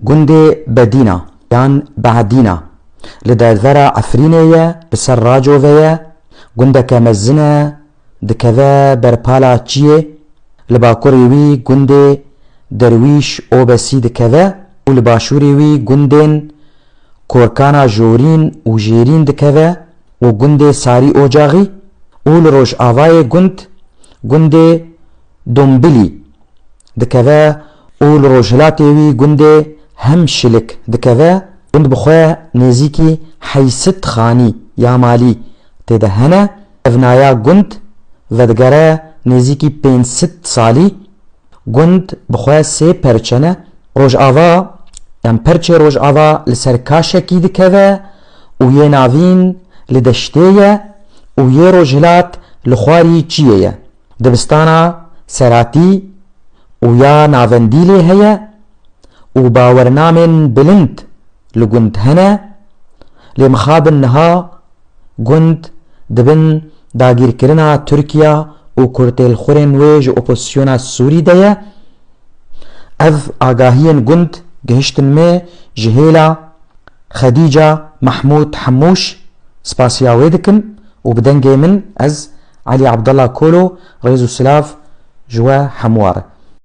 گوندێ بەدینە یان بەعدینە لە دادڤەرە عەفرینەیە بەسەر ڕاجۆڤەیە گوندەکە مەزنە دکەڤە بەرپالا چیێ لە باکوڕی وی گوندێ دەرویش ئۆبەسی دکەڤە و لە باشووری وی گوندێن کۆرکانە ژۆرین و ژێرین دکەڤە و گوندێ ساری ئۆجاغی و لە ڕۆژئاڤایê گوند گوندێ دۆمبلی دکەڤە و لە ڕۆژهەلاتê wî gundê hemşilik dikeve gund bi xwe nêzîkî heysit xanî ya malî têde hene ev naya gund vedigere nêzîkî 500 salî gund bi xwe sê perçe ne rojava em perçê rojava li ser kaşekî dikeve û yê navîn li deştê ye û yê rojhilat li xwarî çiyê ye dibistana seratî û ya navendî lê heye û bawernamên bilind li gund hene lê mixabin niha gund dibin dagîrkirina Tirkiya û kurtêlxurên wê ji opozisyona Sûrî de ye ev agahiyên gund gihiştin me ji hêla Xedîca Mahmûd Hemûş spasiya wê dikim û bi dengê min ez Alî Abdullah Kolo rêz û silav ji we hemûar.